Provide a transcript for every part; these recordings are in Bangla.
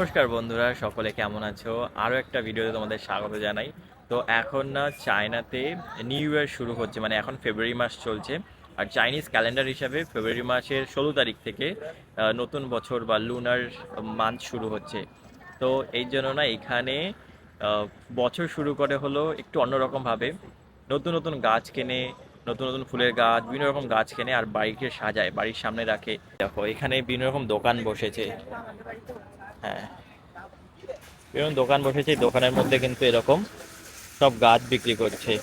নমস্কার বন্ধুরা, সকলে কেমন আছো? আরও একটা ভিডিওতে তোমাদের স্বাগত জানাই। তো এখন না চায়নাতে নিউ ইয়ার শুরু হচ্ছে, মানে এখন ফেব্রুয়ারি মাস চলছে। আর চাইনিজ ক্যালেন্ডার হিসাবে ফেব্রুয়ারি মাসের 16 তারিখ থেকে নতুন বছর বা লুনার মান্থ শুরু হচ্ছে। তো এই জন্য না এখানে আহ, বছর শুরু করে হলো একটু অন্যরকমভাবে। নতুন নতুন গাছ কেনে, নতুন নতুন ফুলের গাছ, বিভিন্ন রকম গাছ কেনে আর বাড়িকে সাজায়, বাড়ির সামনে রাখে। দেখো এখানে বিভিন্ন রকম দোকান বসেছে। হ্যাঁ, বিভিন্ন দোকান বসেছে। এই দোকানের মধ্যে কিন্তু এরকম সব গাছ বিক্রি করছে।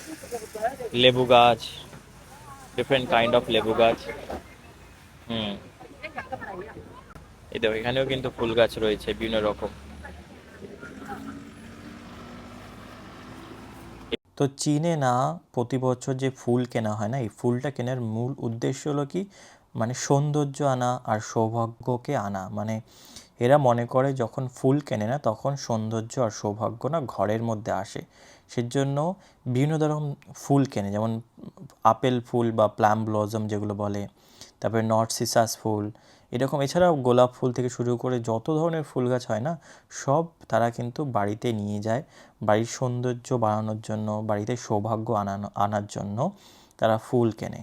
লেবু গাছ, ডিফারেন্ট কাইন্ড অফ লেবু গাছ। হুম, এই দেখো এখানেও কিন্তু ফুল গাছ রয়েছে বিভিন্ন রকম। তো চীনে না প্রতি বছর যে ফুল কেনা হয় না, এই ফুলটা কেনার মূল উদ্দেশ্য হলো কি, মানে সৌন্দর্য আনা আর সৌভাগ্যকে আনা। মানে এরা মনে করে যখন ফুল কেনে না তখন সৌন্দর্য আর সৌভাগ্য না ঘরের মধ্যে আসে। সেজন্য বিভিন্ন ধরনের ফুল কেনে, যেমন আপেল ফুল বা প্লাম ব্লসম যেগুলো বলে, তারপরে নর্সিসাস ফুল, এরকম। এছাড়াও গোলাপ ফুল থেকে শুরু করে যত ধরনের ফুল গাছ হয় না, সব তারা কিন্তু বাড়িতে নিয়ে যায় বাড়ির সৌন্দর্য বাড়ানোর জন্য, বাড়িতে সৌভাগ্য আনার জন্য তারা ফুল কেনে।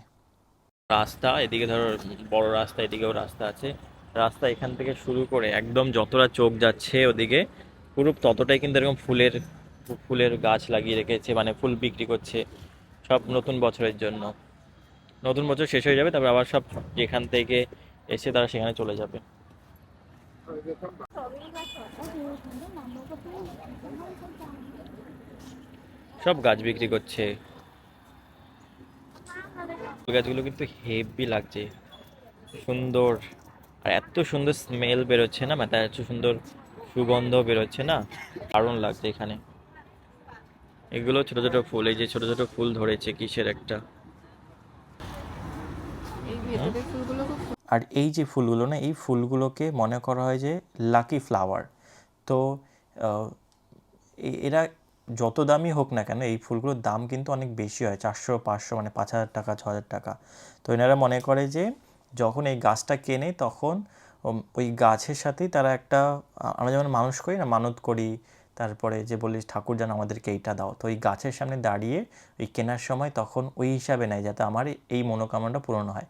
রাস্তা এদিকে ধরো, বড় রাস্তা, এদিকেও রাস্তা আছে। রাস্তা এখান থেকে শুরু করে একদম যতটা চোখ যাচ্ছে ওদিকে পুরো ততটাই কিন্তু এরকম ফুলের ফুলের গাছ লাগিয়ে রেখেছে, মানে ফুল বিক্রি করছে সব নতুন বছরের জন্য। নতুন বছর শেষ হয়ে যাবে, তারপর আবার সব যেখান থেকে এসে তারা সেখানে চলে যাবে। সব গাছ বিক্রি করছে। ফুল গাছগুলো কিন্তু হেভি লাগছে, সুন্দর। আর এত সুন্দর স্মেল বেরোচ্ছে না, মানে এত সুন্দর সুগন্ধ বেরোচ্ছে না, দারুণ লাগছে এখানে। এগুলো ছোট ছোট ফুল, এই যে ছোট ছোট ফুল ধরেছে কিসের একটা। হুম? আর এই যে ফুলগুলো না, এই ফুলগুলোকে মনে করা হয় যে লাকি ফ্লাওয়ার। তো আহ, এরা যত দামি হোক না কেন, এই ফুলগুলোর দাম কিন্তু অনেক বেশি হয়, 400 500, মানে 5,000 টাকা 6,000 টাকা। তো এনারা মনে করে যে যখন এই গাছটা কেনে তখন ওই গাছের সাথেই তারা একটা, আমরা যেমন মানুষ করি না, মানত করি, তারপরে যে বলি ঠাকুর যেন আমাদেরকে এইটা দাও, তো ওই গাছের সামনে দাঁড়িয়ে ওই কেনার সময় তখন ওই হিসাবে নেয় যাতে আমার এই মনোকামনাটা পূরণ হয়।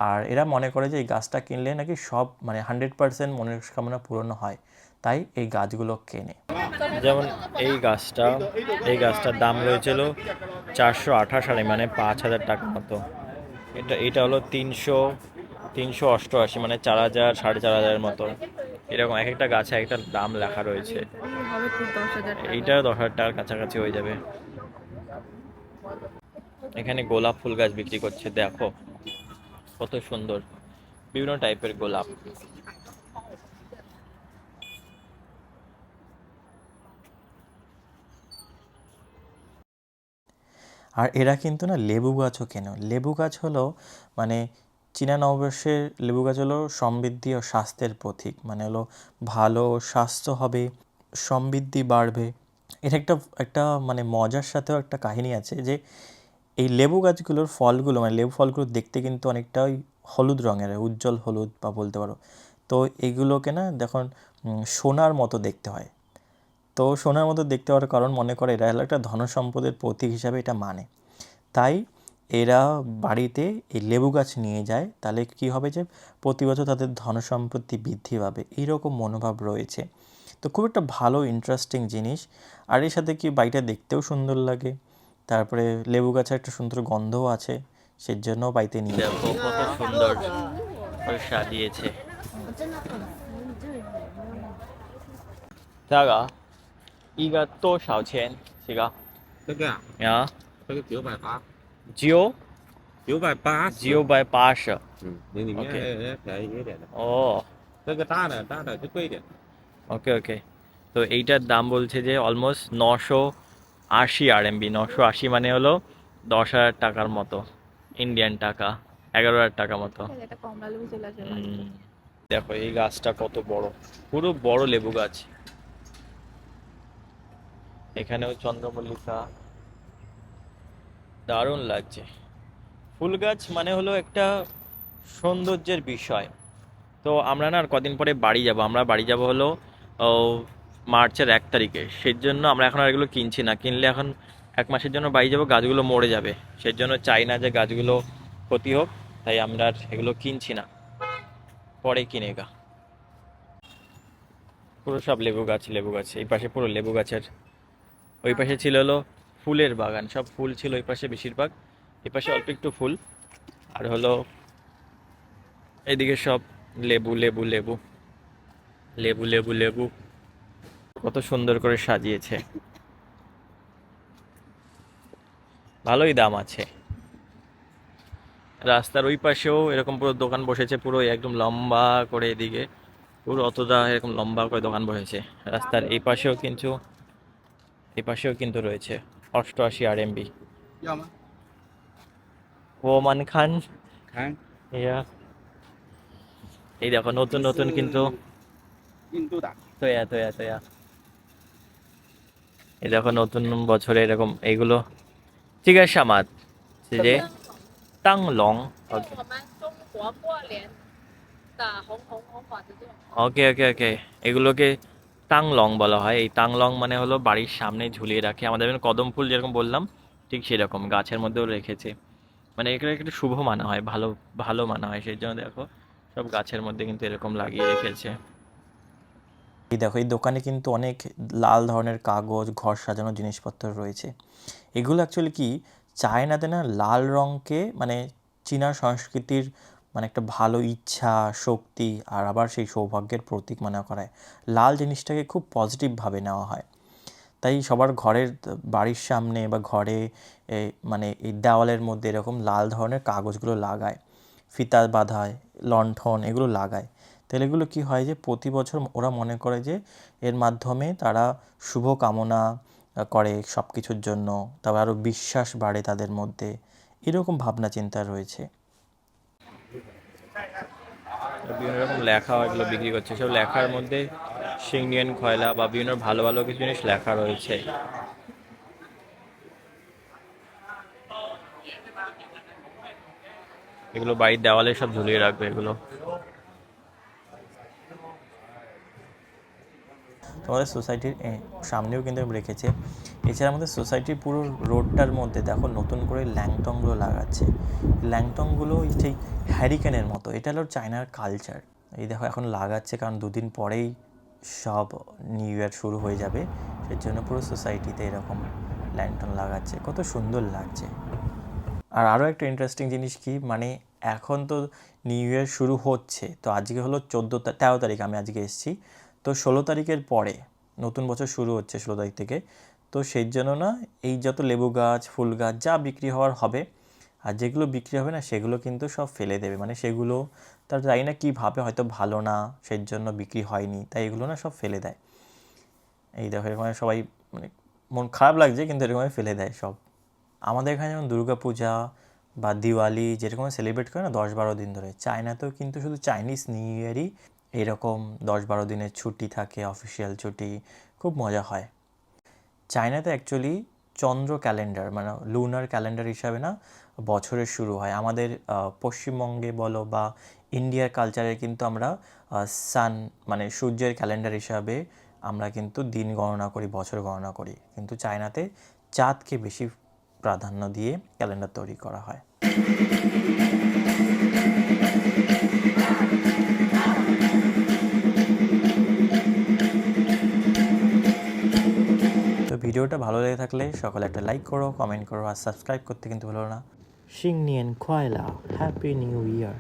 আর এরা মনে করে যে এই গাছটা কিনলে নাকি সব, মানে 100% মনস্কামনা পূরণ হয়, তাই এই গাছগুলো কেনে। যেমন এই গাছটার দাম রয়েছিল 428 মানে 5,000 টাকা মতো। এটা হলো 388, মানে 4,000 4,500 মতো। এরকম এক একটা গাছে একটা দাম লেখা রয়েছে। এইটা 10,000 টাকার কাছাকাছি হয়ে যাবে। এখানে গোলাপ ফুল গাছ বিক্রি করছে, দেখো কত সুন্দর বিভিন্ন টাইপের গোলাপ। আর এরা কিন্তু না লেবু গাছও কেনে। লেবু গাছ হলো, মানে চীনা নববর্ষের লেবু গাছ হলো সমৃদ্ধি ও স্বাস্থ্যের প্রতীক। মানে হলো ভালো স্বাস্থ্য হবে, সমৃদ্ধি বাড়বে। এটা একটা একটা মানে মজার সাথেও একটা কাহিনী আছে যে এই লেবু গাছগুলোর ফলগুলো, মানে লেবু ফলগুলো দেখতে কিন্তু অনেকটা ওই হলুদ রঙের হয়, উজ্জ্বল হলুদ বা বলতে পারো। তো এগুলোকে না দেখুন সোনার মতো দেখতে হয়। তো সোনার মতো দেখতে হওয়ার কারণ মনে করে এরা হলো একটা ধন সম্পদের প্রতীক হিসাবে এটা মানে। তাই এরা বাড়িতে এই লেবু গাছ নিয়ে যায়, তাহলে কি হবে যে প্রতি বছর তাদের ধন সম্পত্তি বৃদ্ধি পাবে, এইরকম মনোভাব রয়েছে। তো খুব একটা ভালো ইন্টারেস্টিং জিনিস। আর এর সাথে কি বাড়িটা দেখতেও সুন্দর লাগে, তারপরে লেবু গাছের একটা সুন্দর গন্ধও আছে, সেজন্যও বাড়িতে নিয়ে যায়। দেখো কত সুন্দর করে সাজিয়েছে।这个一个多少钱？这个这个啊，呀，这个980，九980，980。你里面 OK。便宜一点的。ও这个大的就贵一点。ওকে ওকে। তো এইটার দাম বলছে যে অলমোস্ট 980 RMB। 980 মানে হলো 10,000 টাকার মতো, ইন্ডিয়ান টাকা 11,000 টাকা মতো। হুম, দেখো এই গাছটা কত বড়, পুরো বড় লেবু গাছ। এখানেও চন্দ্রমল্লিকা, দারুণ লাগছে। ফুল গাছ মানে হলো একটা সৌন্দর্যের বিষয়। তো আমরা না আর কদিন পরে বাড়ি যাব। আমরা বাড়ি যাব হলো ও মার্চের 1 তারিখে। সেই জন্য আমরা এখন আর এগুলো কিনছি না, কিনলে এখন 1 মাসের জন্য বাড়ি যাবো, গাছগুলো মরে যাবে। সেই জন্য চাই না যে গাছগুলো ক্ষতি হোক, তাই আমরা আর এগুলো কিনছি না, পরে কিনে গা। পুরো সব লেবু গাছ, লেবু গাছ, এই পাশে পুরো লেবু গাছের। ওই পাশে ছিল হলো ফুলের বাগান, সব ফুল ছিল ওই পাশে বেশিরভাগ, এই পাশে অল্প একটু ফুল, আর হলো এদিকে সব লেবু লেবু লেবু লেবু লেবু লেবু। কত সুন্দর করে সাজিয়েছে, ভালোই দাম আছে। রাস্তার ওই পাশেও এরকম পুরো দোকান বসেছে, পুরো একদম লম্বা করে, এদিকে পুরো অতটা এরকম লম্বা করে দোকান বসেছে। রাস্তার এই পাশেও কিন্তু রয়েছে 88 RMB। 要吗？ ওমান খান, 看 ইয়া এই দেখো নতুন নতুন কিন্তু 印度的， তোয়া তোয়া তোয়া, এই দেখো নতুন বছরে এরকম এইগুলো। ঠিক আছে সামাদ যে তাং লং। 就是我们中国过年的红火的这种。 ওকে ওকে ওকে, এগুলোকে তাং লং বলা হয়। এই তাং লং মানে হলো বাড়ির সামনে ঝুলিয়ে রাখে, আমাদের এখানে কদম ফুল যেরকম বললাম ঠিক সেরকম গাছের মধ্যেও রেখেছে, মানে এগুলো একটু শুভ মানা হয়, ভালো ভালো মানা হয়, সেই জন্য দেখো সব গাছের মধ্যে কিন্তু এরকম লাগিয়ে রেখেছে। এই দেখো এই দোকানে কিন্তু অনেক লাল ধরনের কাগজ, ঘর সাজানোর জিনিসপত্র রয়েছে। এগুলো অ্যাকচুয়ালি কি, চায়নাতে না লাল রঙকে মানে চীনা সংস্কৃতির মানে একটা ভালো ইচ্ছা, শক্তি আর আবার সেই সৌভাগ্যের প্রতীক মনে করা হয়। লাল জিনিসটাকে খুব পজিটিভভাবে নেওয়া হয়, তাই সবার ঘরের বাড়ির সামনে বা ঘরে মানে এই দেওয়ালের মধ্যে এরকম লাল ধরনের কাগজগুলো লাগায়, ফিতা বাঁধায়, লণ্ঠন এগুলো লাগায়। তাহলে এগুলো কী হয় যে প্রতি বছর ওরা মনে করে যে এর মাধ্যমে তারা শুভ কামনা করে সব কিছুর জন্য, তারপর আরও বিশ্বাস বাড়ে তাদের মধ্যে, এরকম ভাবনা চিন্তা রয়েছে। বিভিন্ন রকম লেখা এগুলো বিক্রি করছে, সব লেখার মধ্যে সিংনিয়ান খয়লা বা বিভিন্ন ভালো ভালো কিছু জিনিস লেখা রয়েছে। এগুলো বাড়ির দেওয়ালে সব ঝুলিয়ে রাখবে এগুলো। তোমাদের সোসাইটির সামনেও কিন্তু রেখেছে। এছাড়া আমাদের সোসাইটির পুরো রোডটার মধ্যে দেখো নতুন করে ল্যাংটংগুলো লাগাচ্ছে। ল্যাংটংগুলো সেই হ্যারিকেনের মতো, এটা হলো চায়নার কালচার। এই দেখো এখন লাগাচ্ছে, কারণ 2 দিন পরেই সব নিউ ইয়ার শুরু হয়ে যাবে, সেই জন্য পুরো সোসাইটিতে এরকম ল্যাংটন লাগাচ্ছে, কত সুন্দর লাগছে। আর আরও একটা ইন্টারেস্টিং জিনিস কি, মানে এখন তো নিউ ইয়ার শুরু হচ্ছে, তো আজকে হলো 13 তারিখ, আমি আজকে এসেছি, তো 16 তারিখের পরে নতুন বছর শুরু হচ্ছে 16 তারিখ থেকে। তো সেই জন্য না এই যত লেবু গাছ, ফুল গাছ যা বিক্রি হওয়ার হবে, আর যেগুলো বিক্রি হবে না সেগুলো কিন্তু সব ফেলে দেবে, মানে সেগুলো তার জানি না কীভাবে, হয়তো ভালো না সেই জন্য বিক্রি হয়নি, তাই এগুলো না সব ফেলে দেয়। এই দেখো এরকম সবাই, মানে মন খারাপ লাগছে কিন্তু এরকমভাবে ফেলে দেয় সব। আমাদের এখানে যেমন দুর্গাপূজা বা দিওয়ালি যেরকম সেলিব্রেট করে না 10-12 দিন ধরে, চায়নাতেও কিন্তু শুধু চাইনিজ নিউ ইয়ারই এরকম 10-12 দিনের ছুটি থাকে, অফিসিয়াল ছুটি, খুব মজা হয়। চায়নাতে অ্যাকচুয়ালি চন্দ্র ক্যালেন্ডার মানে লুনার ক্যালেন্ডার হিসাবে না বছরের শুরু হয়। আমাদের পশ্চিমবঙ্গে বলো বা ইন্ডিয়ার কালচারে কিন্তু আমরা সান মানে সূর্যের ক্যালেন্ডার হিসাবে আমরা কিন্তু দিন গণনা করি, বছর গণনা করি, কিন্তু চায়নাতে চাঁদকে বেশি প্রাধান্য দিয়ে ক্যালেন্ডার তৈরি করা হয়। তো ভিডিওটা ভালো লেগে থাকলে সকলে একটা লাইক করো, কমেন্ট করো আর সাবস্ক্রাইব করতে কিন্তু ভুলো না। সিংনিয়ান খয়লা, হ্যাপি নিউ ইয়ার।